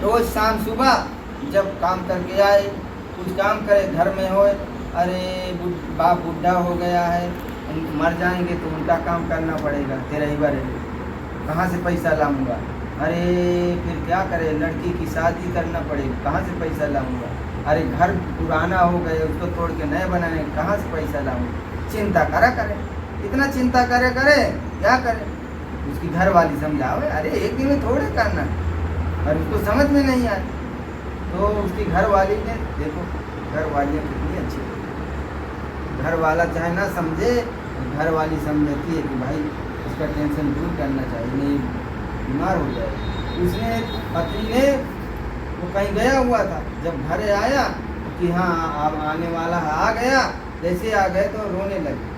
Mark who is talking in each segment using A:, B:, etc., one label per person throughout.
A: रोज शाम सुबह जब काम करके आए, कुछ काम करे घर में हो, अरे बाप बूढ़ा हो गया है, मर जाएंगे तो उनका काम करना पड़ेगा, तेरा ही बारे कहाँ से पैसा लाऊंगा, अरे फिर क्या करे, लड़की की शादी करना पड़ेगी, कहाँ से पैसा लाऊंगा, अरे घर पुराना हो गए उसको तोड़ के नए बनाने, कहाँ से पैसा लाऊंगा। चिंता करा करे, इतना चिंता करे क्या करे। उसकी घर वाली समझावे, अरे एक दिन में थोड़े करना, और उसको समझ में नहीं आए। तो उसकी घर वाली ने, देखो घर वालियाँ कितनी अच्छी, घर वाला चाहे ना समझे, घर वाली समझती है कि भाई उसका टेंशन दूर करना चाहिए, नहीं बीमार हो जाए। उसने पति ने, वो कहीं गया हुआ था, जब घर आया कि हाँ अब आने वाला है, आ गया, जैसे आ गए तो रोने लगे,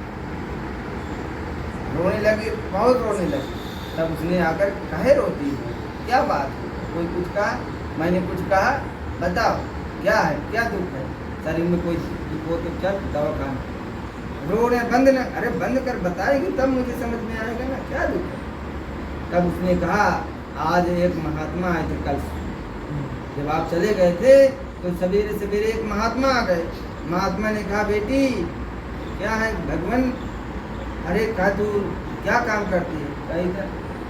A: बहुत रोने लगी। तब उसने आकर, काहे रोती है, क्या बात है, कोई कुछ कहा, मैंने कुछ कहा, बताओ क्या है, क्या दुख है, शरीर में कोई दुख हो तो चल दवाखाना। रोने बंद न, अरे बंद कर, बताएगी तब मुझे समझ में आएगा ना क्या दुख है। तब उसने कहा, आज एक महात्मा आए थे कल, जब आप चले गए थे तो सवेरे सवेरे एक महात्मा आ गए। महात्मा ने कहा, बेटी क्या है भगवान, अरे कहा तू क्या काम करती है,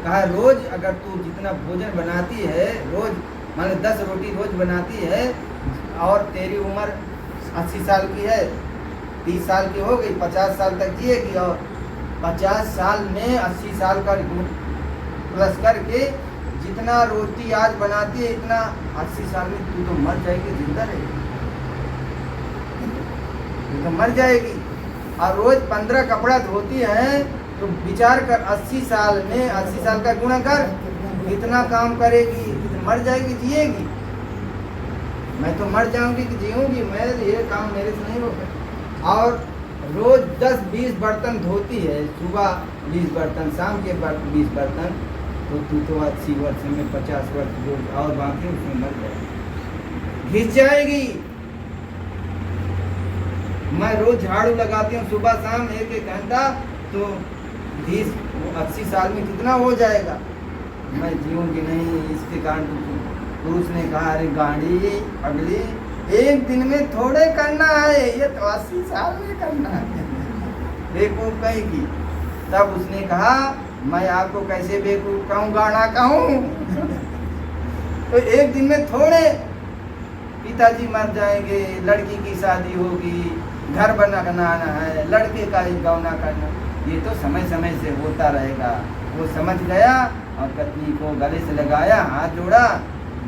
A: कहा रोज अगर तू जितना भोजन बनाती है, रोज मान लो 10 रोटी रोज बनाती है, और तेरी उम्र 80 साल की है, 30 साल की हो गई, 50 साल तक जिएगी, और 50 साल में 80 साल का प्लस करके जितना रोटी आज बनाती है, इतना 80 साल में तू तो मर जाएगी, जिंदा रहेगी, तू तो मर जाएगी। और रोज 15 कपड़ा धोती है, तो विचार कर 80 साल में 80 साल का गुणा कर, कितना काम करेगी, मर जाएगी जिएगी। मैं तो मर जाऊंगी कि जीऊंगी, मैं ये काम मेरे से नहीं होगा। और रोज 10-20 बर्तन धोती है, सुबह 20 बर्तन, शाम के 20 बर्तन, तो तू तो 80 वर्ष में 50 वर्ष जो और बाकी उसमें मर जाएगी, घिस जाएगी। मैं रोज झाड़ू लगाती हूँ सुबह शाम 1-1 घंटा, तो 80 साल में कितना हो जाएगा, मैं जीऊंगी नहीं। इसके कारण पुरुष ने कहा, अरे गाड़ी अगली एक दिन में थोड़े करना है, ये तो 80 साल में करना है, बेवकूफ कहेगी। तब उसने कहा, मैं आपको कैसे बेवकूफ कहूँ, गाना कहूँ तो एक दिन में थोड़े, पिताजी मर जाएंगे, लड़की की शादी होगी, घर बनाना है, लड़के का ही गौना करना, ये तो समय समय से होता रहेगा। वो समझ गया और पत्नी को गले से लगाया, हाथ जोड़ा,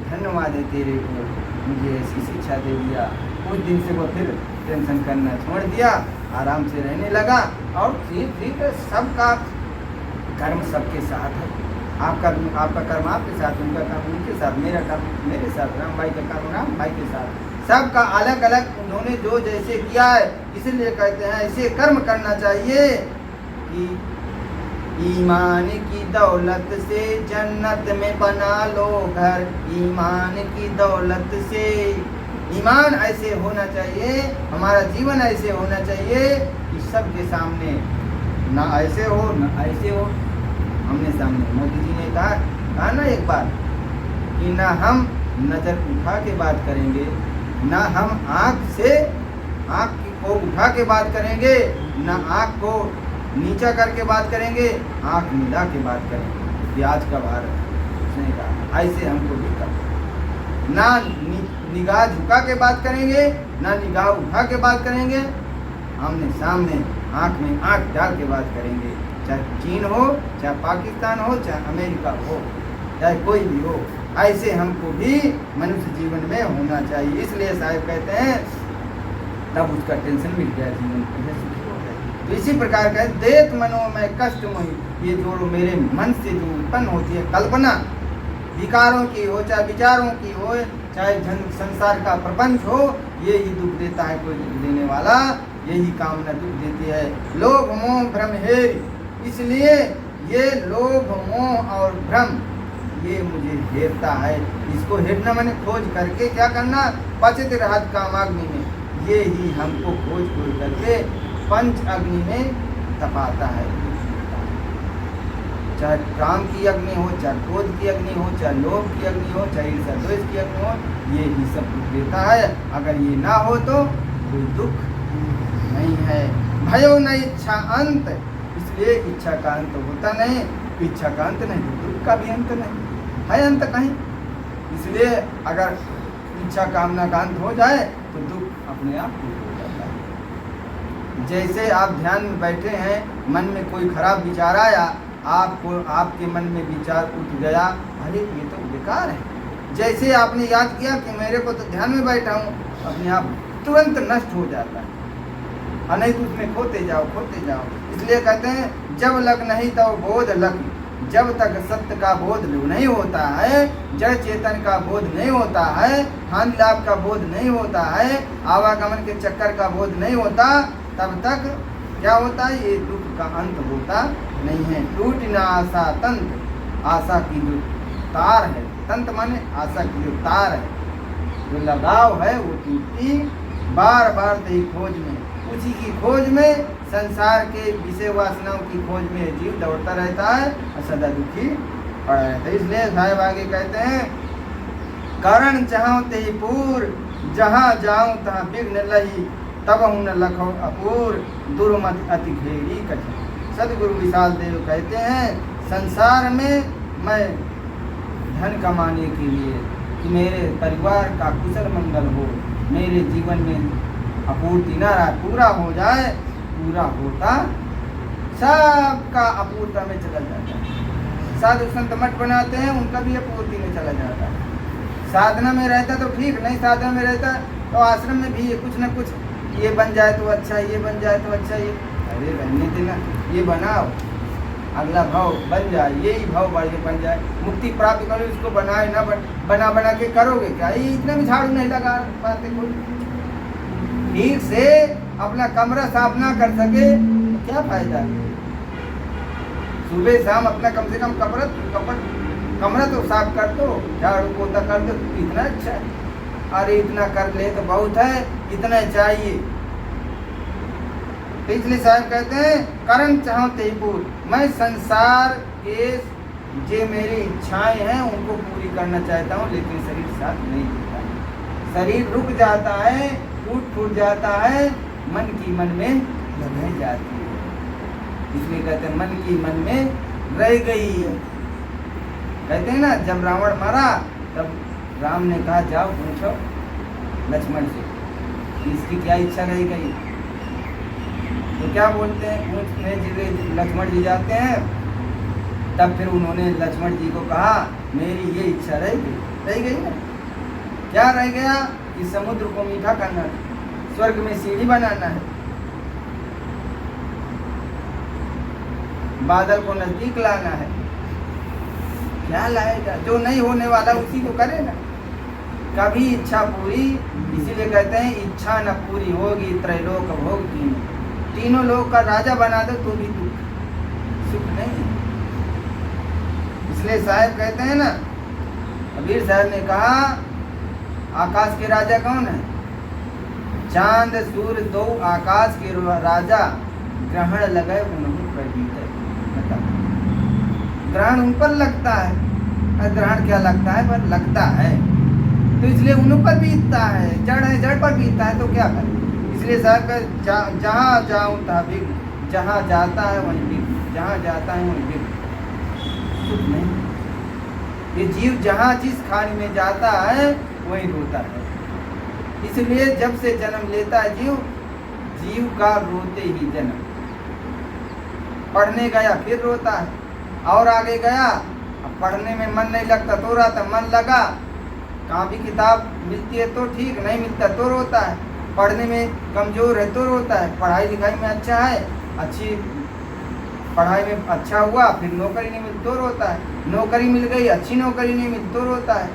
A: धन्यवाद है तेरे को, मुझे ऐसी शिक्षा दे दिया। उस दिन से वो फिर टेंशन करना छोड़ दिया, आराम से रहने लगा। और ठीक है, सबका कर्म सबके साथ है, आपका कर्म आपके साथ, उनका कर्म उनके साथ, मेरा कर्म मेरे साथ, राम भाई का कर्म राम भाई के साथ, सबका अलग अलग उन्होंने जो जैसे किया है। इसलिए कहते हैं ऐसे कर्म करना चाहिए कि ईमान की दौलत से जन्नत में बना लो घर, ईमान की दौलत से। ईमान ऐसे होना चाहिए, हमारा जीवन ऐसे होना चाहिए कि सबके सामने ना ऐसे हो ना ऐसे हो, हमने सामने। मोदी जी ने कहा ना एक बार कि ना हम नज़र उठा के बात करेंगे, ना हम आँख को उठा के बात करेंगे, ना आँख को नीचा करके बात करेंगे, आँख मिला के बात करेंगे। ये आज का भारत है। उसने कहा ऐसे हमको भी करना, ना निगाह झुका के बात करेंगे, ना निगाह उठा के बात करेंगे, आमने सामने आँख में आँख डाल के बात करेंगे। चाहे चीन हो, चाहे पाकिस्तान हो, चाहे अमेरिका हो, चाहे कोई भी हो, ऐसे हमको भी मनुष्य जीवन में होना चाहिए। इसलिए साहब कहते हैं तब उसका टेंशन मिट गया, जीवन को। तो इसी प्रकार का देत मनो में कष्ट मोहि, ये जो मेरे मन से जो उत्पन्न होती है कल्पना, विकारों की हो चाहे विचारों की हो, चाहे संसार का प्रपंच हो, ये ही दुख देता है कोई देने वाला, यही कामना दुख देती है। लोभ मोह भ्रम हेर, इसलिए ये लोभ मोह और भ्रम ये मुझे हेरता है। इसको हेरना मैंने खोज करके क्या करना, पचित रहत कामाग्नि में, ये ही हमको खोज करके पंच अग्नि में तपाता है। चाहे काम की अग्नि हो, चाहे क्रोध की अग्नि हो, चाहे लोभ की अग्नि हो, चाहे ईर्ष्या द्वेष की अग्नि हो, ये ही सब दुख देता है। अगर ये ना हो तो कोई दुख नहीं है। भयो न इच्छा अंत, इसलिए इच्छा का अंत होता नहीं। इच्छा का अंत नहीं तो दुख का भी अंत नहीं है, अंत कहीं। इसलिए अगर इच्छा कामना का अंत हो जाए तो दुख अपने आप दूर हो जाता है। जैसे आप ध्यान में बैठे हैं, मन में कोई खराब विचार आया, आपको आपके मन में विचार उठ गया, अरे ये तो बेकार है। जैसे आपने याद किया कि मेरे को तो ध्यान में बैठा हूँ, अपने आप तुरंत नष्ट हो जाता है, और नहीं तो उसमें खोते जाओ खोते जाओ। इसलिए कहते हैं जब लग नहीं तब बोध लग, जब तक सत्य का बोध नहीं होता है, जड़ चेतन का बोध नहीं होता है, हानि लाभ का बोध नहीं होता है, आवागमन के चक्कर का बोध नहीं होता, तब तक क्या होता है, ये दुख का अंत होता नहीं है। टूट न आशा तंत्र, आशा की जो तार है, तंत्र माने आशा की जो तार है, जो लगाव है वो टूटती बार बार तेरी खोज में, उसी की खोज में, संसार के विषय वासनाओं की खोज में जीव दौड़ता रहता है और सदा दुखी पड़ा रहता है। इसलिए साहिब आगे कहते हैं, करण चाहूं ते पूर, जहाँ जाऊं तहाँ विघ्न लही, तब हूँ न लखो अपूर, दुर्मत अति घेरी कठिन। सदगुरु विशाल देव कहते हैं, संसार में मैं धन कमाने के लिए कि मेरे परिवार का कुशल मंगल हो, मेरे जीवन में अपूर्ति न रहा, पूरा हो जाए, पूरा होता सबका अपूर्ता में चला जाता है। साधु संत मठ बनाते हैं, उनका भी अपूर्ति में चला जाता है। साधना में रहता तो ठीक, नहीं साधना में रहता तो आश्रम में भी कुछ न कुछ, ये बन जाए तो अच्छा, ये बन जाए तो अच्छा, ये अरे रहने देना, ये बनाओ, अगला भाव बन जाए, यही भाव बढ़ के बन जाए, मुक्ति प्राप्त करो, इसको बनाए ना बना बना के करोगे क्या, ये इतना भी झाड़ू नहीं लगा पाते कोई। ठीक से अपना कमरा साफ ना कर सके तो क्या फायदा। सुबह शाम अपना कम से कम कमरा तो साफ कर दो, झाड़ू पोता कर दो, इतना अच्छा है। अरे इतना कर ले तो बहुत है, इतना चाहिए। तो इसलिए साहब कहते हैं, करण चाहो तेपूर, मैं संसार के जो मेरी इच्छाएं हैं उनको पूरी करना चाहता हूँ, लेकिन शरीर साथ नहीं देता। शरीर रुक जाता है, टूट जाता है, मन की मन में रह जाती है। इसलिए कहते हैं मन की मन में रह गई। कहते हैं ना, जब रावण मरा तब राम ने कहा जाओ पूछो लक्ष्मण से इसकी क्या इच्छा रह गई। तो क्या बोलते हैं, पूछने लक्ष्मण जी जाते हैं, तब फिर उन्होंने लक्ष्मण जी को कहा मेरी ये इच्छा रह गई ना। क्या रह गया कि समुद्र को मीठा करना है, स्वर्ग में सीढ़ी बनाना है, बादल को नजदीक लाना है। क्या लाएगा, जो नहीं होने वाला उसी को करेगा। कभी इच्छा पूरी, इसीलिए कहते हैं इच्छा न पूरी होगी त्रैलोक भोग तीनों लोग का राजा बना दो तो भी दुख सुख नहीं। इसलिए साहब कहते हैं ना, कबीर साहब ने कहा आकाश के राजा कौन है, चांद सूर्य दो आकाश के राजा, ग्रहण लगे उन्होंने पर बीते। ग्रहण उन पर लगता है, ग्रहण क्या लगता है, पर लगता है, तो इसलिए उन पर बीतता है। जड़ है, जड़ पर बीतता है तो क्या करें। इसलिए साहब जहाँ जाऊँ तहाँ विघ्न, जहाँ जाता है वहीं विघ्न, जहाँ जाता है वहीं विघ्न, सुख नहीं। ये जीव जहाँ जिस खाने में जाता है वहीं रोता है। इसलिए जब से जन्म लेता है जीव का रोते ही जन्म। पढ़ने गया फिर रोता है, और आगे गया, अब पढ़ने में मन नहीं लगता तो रोता, मन लगा, कॉपी किताब मिलती है तो ठीक, नहीं मिलता तो रोता है, पढ़ने में कमजोर है तो रोता है, पढ़ाई लिखाई में अच्छा है, अच्छी पढ़ाई में अच्छा हुआ, फिर नौकरी नहीं मिली तो रोता है, नौकरी मिल गई, अच्छी नौकरी नहीं मिली तो रोता है,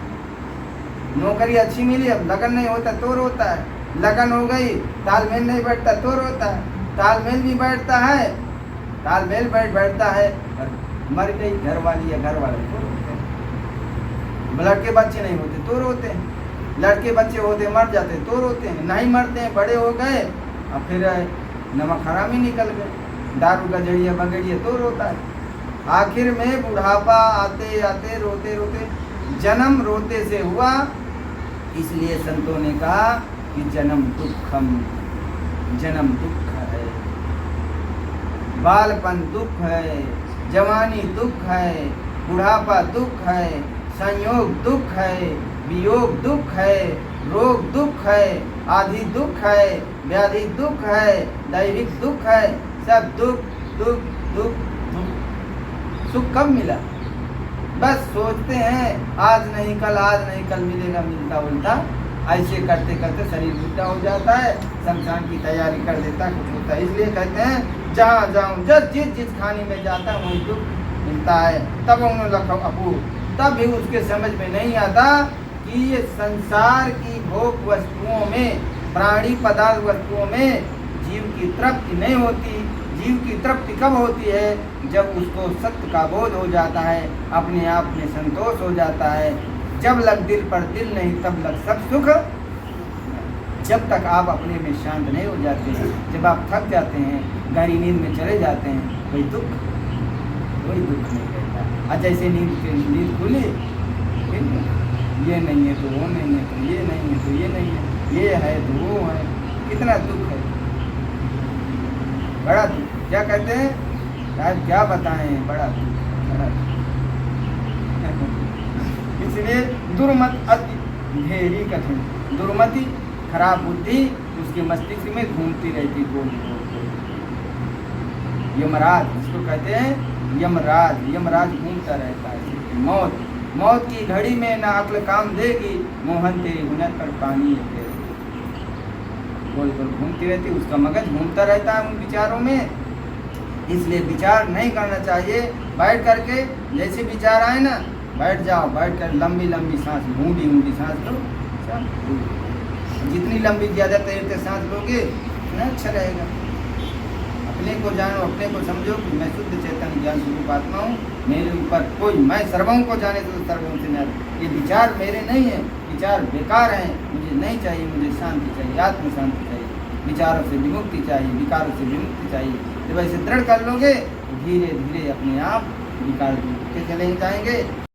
A: नौकरी अच्छी मिली अब लगन नहीं होता तो रोता है, लगन हो गई तालमेल नहीं बैठता तो रोता है, तालमेल भी बैठता है, तालमेल बैठता है और मर गई घर वाली या घर वाले तो रोते हैं। लड़के बच्चे नहीं होते तो रोते हैं, लड़के बच्चे होते मर जाते तो रोते हैं, नहीं मरते हैं, बड़े हो गए और फिर नमक हरामी निकल गए, दारू का जड़िया बगड़िया तो रोता है, आखिर में बुढ़ापा आते आते रोते रोते, जन्म रोते से हुआ, इसलिए संतों ने कहा कि जन्म दुखम, जन्म दुख है, बालपन दुख है, जवानी दुख है, बुढ़ापा दुख है, संयोग दुख है, वियोग दुख है, रोग दुख है, आदि दुख है, व्याधि दुख है, दैविक दुख है, सब दुख दुख दुख दुख। सुख कब मिला? बस सोचते हैं आज नहीं कल, आज नहीं कल मिलेगा, मिलता उल्टा। ऐसे करते करते शरीर उल्टा हो जाता है, शमशान की तैयारी कर देता है, कुछ होता है। इसलिए कहते हैं जहाँ जाऊँ, जिस खाने में जाता है वही दुख मिलता है। तब उन्होंने लखो अपू, तब भी उसके समझ में नहीं आता कि ये संसार की भोग वस्तुओं में, प्राणी पदार्थ वस्तुओं में जीव की तृप्ति नहीं होती। जीव की तृप्ति कब होती है? जब उसको सत्य का बोध हो जाता है, अपने आप में संतोष हो जाता है। जब लग दिल पर दिल नहीं, तब लग सब सुख। जब तक आप अपने में शांत नहीं हो जाते हैं, जब आप थक जाते हैं, गहरी नींद में चले जाते हैं, वही दुख नहीं रहता। अच्छा, जैसे नींद खुली, ये नहीं है तो वो नहीं है, तो ये नहीं है तो ये नहीं है, ये है तो वो है, कितना दुख है, बड़ा दुख। क्या कहते हैं साहब, क्या बताएं, बड़ा दुख, बड़ा दुख। इसलिए दुर्मत अति ढेरी कठिन, दुर्मति खराब बुद्धि उसके मस्तिष्क में घूमती रहती गोल गोल। यमराज, इसको कहते हैं यमराज, यमराज घूमता रहता है। मौत की घड़ी में ना अक्ल काम देगी, मोहन तेरी हुनर पर पानी है, गोल गोल घूमती रहती, उसका मगज घूमता रहता है उन विचारों में। इसलिए विचार नहीं करना चाहिए। बैठ करके जैसे विचार आए ना, बैठ जाओ, बैठ कर लंबी लंबी सांस, ऊंडी सांस लो। जितनी लंबी ज़्यादा तैरते सांस लोगे उतना अच्छा रहेगा। अपने को जानो, अपने को समझो कि मैं शुद्ध चैतन्य ज्ञान स्वरूप आत्मा हूँ, मेरे ऊपर कोई, मैं सर्वों को जाने तो सर्वों से नहीं। ये विचार मेरे नहीं है, विचार बेकार हैं, मुझे नहीं चाहिए। मुझे शांति चाहिए, आत्म शांति चाहिए, विचारों से विमुक्ति चाहिए, विकारों से विमुक्ति चाहिए। जब ऐसे दृढ़ कर लोगे तो धीरे धीरे अपने आप विकार दूर होते चले जाएंगे।